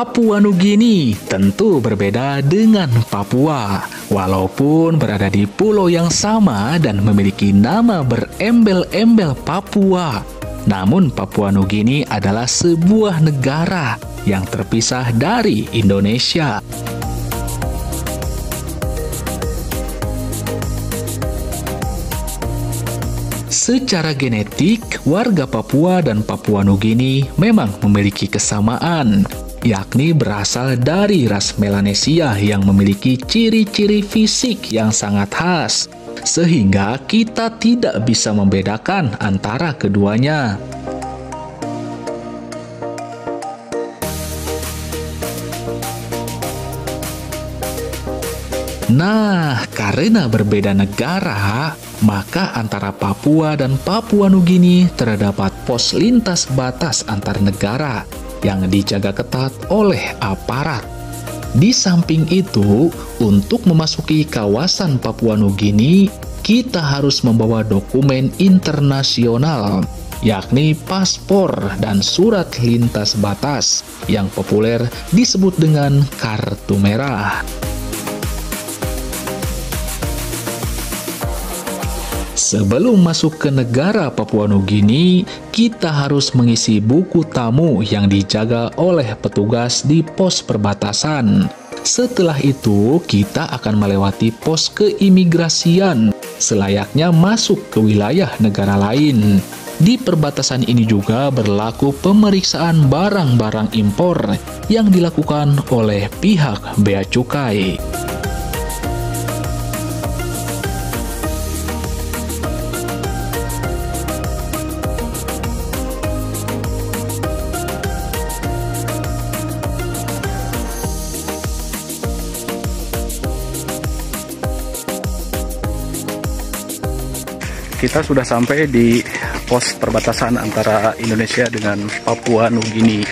Papua Nugini tentu berbeda dengan Papua. Walaupun berada di pulau yang sama dan memiliki nama berembel-embel Papua, namun Papua Nugini adalah sebuah negara yang terpisah dari Indonesia. Secara genetik, warga Papua dan Papua Nugini memang memiliki kesamaan, yakni berasal dari ras Melanesia yang memiliki ciri-ciri fisik yang sangat khas, sehingga kita tidak bisa membedakan antara keduanya. Nah, karena berbeda negara, maka antara Papua dan Papua Nugini terdapat pos lintas batas antar negara yang dijaga ketat oleh aparat. Di samping itu, untuk memasuki kawasan Papua Nugini, kita harus membawa dokumen internasional, yakni paspor dan surat lintas batas, yang populer disebut dengan kartu merah. Sebelum masuk ke negara Papua Nugini, kita harus mengisi buku tamu yang dijaga oleh petugas di pos perbatasan. Setelah itu, kita akan melewati pos keimigrasian, selayaknya masuk ke wilayah negara lain. Di perbatasan ini juga berlaku pemeriksaan barang-barang impor yang dilakukan oleh pihak Bea Cukai. Kita sudah sampai di pos perbatasan antara Indonesia dengan Papua Nugini.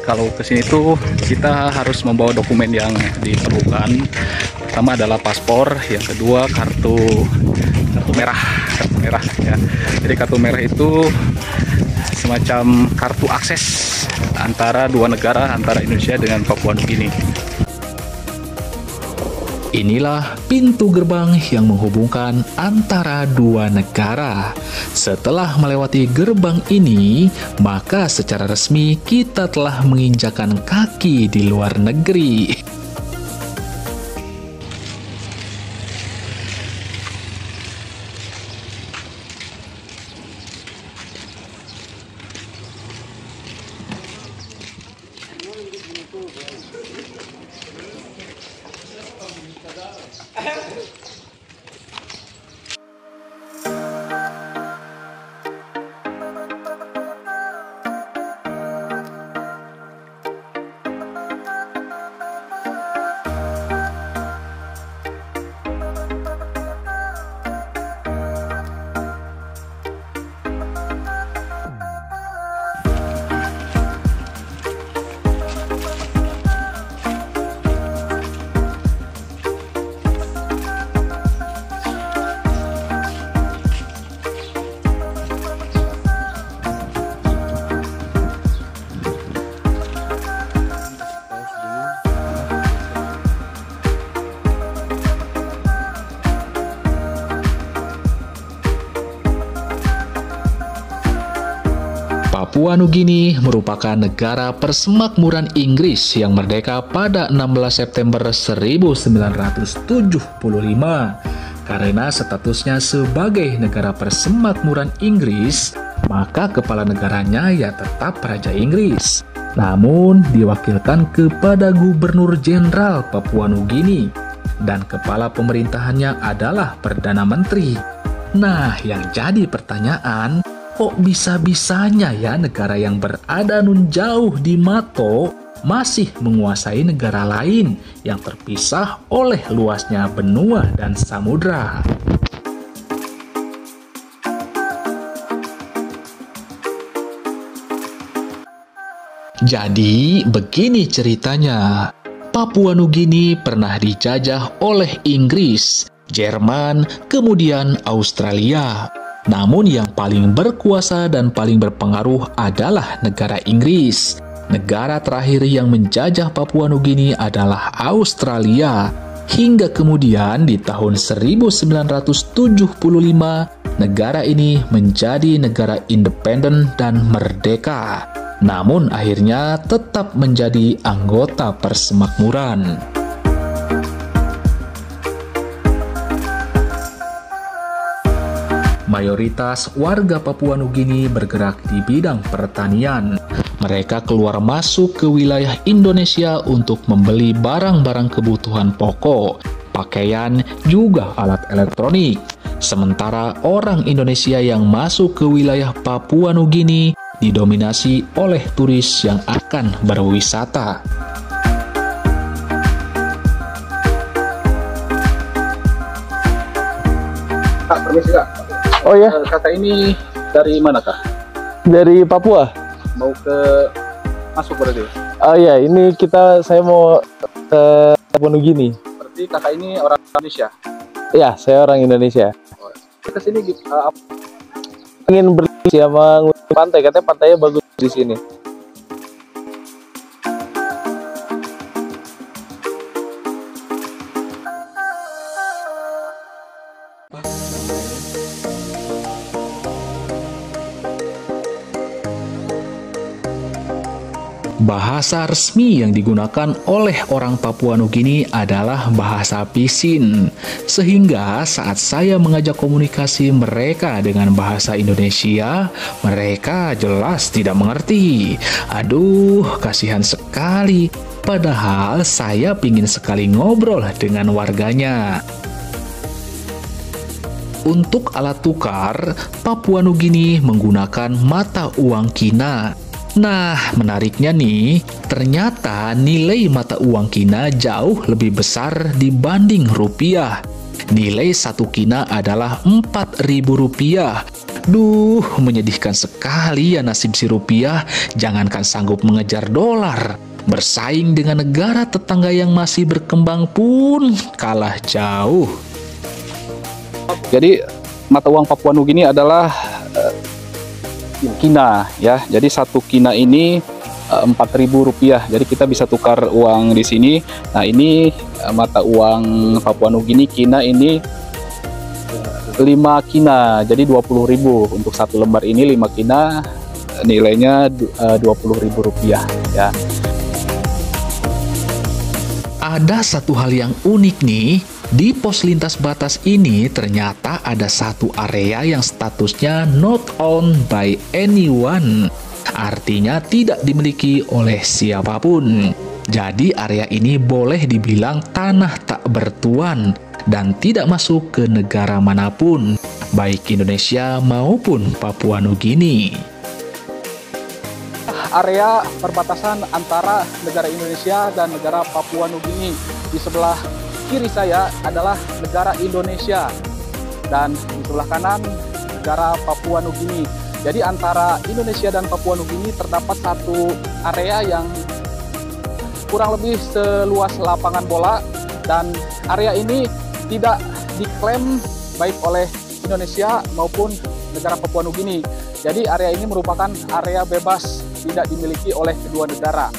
Kalau ke sini tuh kita harus membawa dokumen yang diperlukan. Pertama adalah paspor, yang kedua kartu merah ya. Jadi kartu merah itu semacam kartu akses antara dua negara, antara Indonesia dengan Papua Nugini. Inilah pintu gerbang yang menghubungkan antara dua negara. Setelah melewati gerbang ini, maka secara resmi kita telah menginjakan kaki di luar negeri. Papua Nugini merupakan negara persemakmuran Inggris yang merdeka pada 16 September 1975. Karena statusnya sebagai negara persemakmuran Inggris, maka kepala negaranya ya tetap Raja Inggris. Namun diwakilkan kepada Gubernur Jenderal Papua Nugini dan kepala pemerintahannya adalah Perdana Menteri. Nah, yang jadi pertanyaan, kok bisa-bisanya ya negara yang berada nun jauh di Mato masih menguasai negara lain yang terpisah oleh luasnya benua dan samudra? Jadi, begini ceritanya. Papua Nugini pernah dijajah oleh Inggris, Jerman, kemudian Australia. Namun yang paling berkuasa dan paling berpengaruh adalah negara Inggris. Negara terakhir yang menjajah Papua Nugini adalah Australia. Hingga kemudian di tahun 1975, negara ini menjadi negara independen dan merdeka. Namun akhirnya tetap menjadi anggota Persemakmuran. Mayoritas warga Papua Nugini bergerak di bidang pertanian. Mereka keluar masuk ke wilayah Indonesia untuk membeli barang-barang kebutuhan pokok, pakaian, juga alat elektronik. Sementara orang Indonesia yang masuk ke wilayah Papua Nugini didominasi oleh turis yang akan berwisata. Kak, permisi Kak. Oh ya, Kakak ini dari mana Kak? dari Papua. Mau ke masuk berarti? Oh ya, ini saya mau ke Papua Nugini. Berarti kakak ini orang Indonesia? Ya, saya orang Indonesia. Ke sini Ingin berlibur sama pantai, katanya pantainya bagus di sini. Bahasa resmi yang digunakan oleh orang Papua Nugini adalah bahasa Pisin. Sehingga saat saya mengajak komunikasi mereka dengan bahasa Indonesia, mereka jelas tidak mengerti. Aduh, kasihan sekali. Padahal saya pingin sekali ngobrol dengan warganya. Untuk alat tukar, Papua Nugini menggunakan mata uang Kina. Nah, menariknya nih, ternyata nilai mata uang Kina jauh lebih besar dibanding rupiah. Nilai 1 Kina adalah Rp4.000. Duh, menyedihkan sekali ya nasib si rupiah, jangankan sanggup mengejar dolar. Bersaing dengan negara tetangga yang masih berkembang pun kalah jauh. Jadi mata uang Papua Nugini adalah Kina ya. Jadi 1 Kina ini Rp4.000. Jadi kita bisa tukar uang di sini. Nah, ini mata uang Papua Nugini Kina ini 5 Kina. Jadi Rp20.000 untuk 1 lembar ini 5 Kina, nilainya Rp20.000 ya. Ada satu hal yang unik nih. Di pos lintas batas ini ternyata ada satu area yang statusnya not owned by anyone. Artinya tidak dimiliki oleh siapapun. Jadi area ini boleh dibilang tanah tak bertuan dan tidak masuk ke negara manapun, baik Indonesia maupun Papua Nugini. Area perbatasan antara negara Indonesia dan negara Papua Nugini. Di sebelah kiri saya adalah negara Indonesia dan di sebelah kanan negara Papua Nugini. Jadi antara Indonesia dan Papua Nugini terdapat satu area yang kurang lebih seluas lapangan bola, dan area ini tidak diklaim baik oleh Indonesia maupun negara Papua Nugini. Jadi area ini merupakan area bebas, tidak dimiliki oleh kedua negara.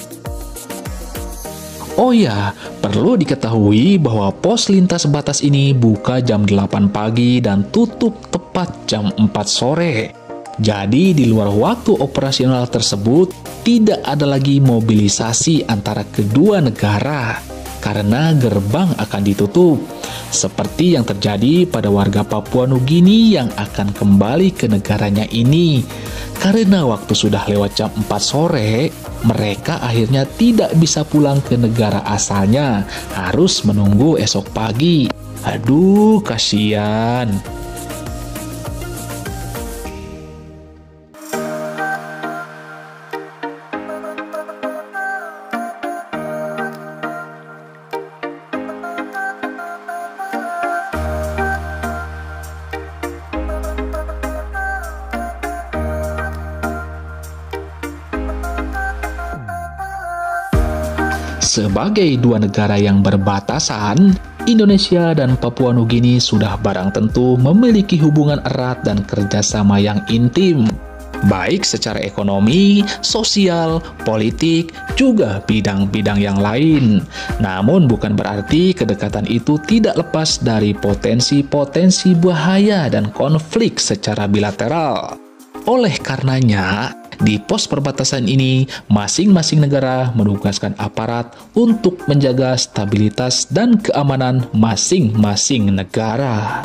Oh ya, perlu diketahui bahwa pos lintas batas ini buka jam 8 pagi dan tutup tepat jam 4 sore. Jadi di luar waktu operasional tersebut, tidak ada lagi mobilisasi antara kedua negara karena gerbang akan ditutup. Seperti yang terjadi pada warga Papua Nugini yang akan kembali ke negaranya ini. Karena waktu sudah lewat jam 4 sore, mereka akhirnya tidak bisa pulang ke negara asalnya, harus menunggu esok pagi. Aduh, kasihan. Sebagai dua negara yang berbatasan, Indonesia dan Papua Nugini sudah barang tentu memiliki hubungan erat dan kerjasama yang intim. baik secara ekonomi, sosial, politik, juga bidang-bidang yang lain. Namun bukan berarti kedekatan itu tidak lepas dari potensi-potensi bahaya dan konflik secara bilateral. Oleh karenanya, di pos perbatasan ini, masing-masing negara menugaskan aparat untuk menjaga stabilitas dan keamanan masing-masing negara.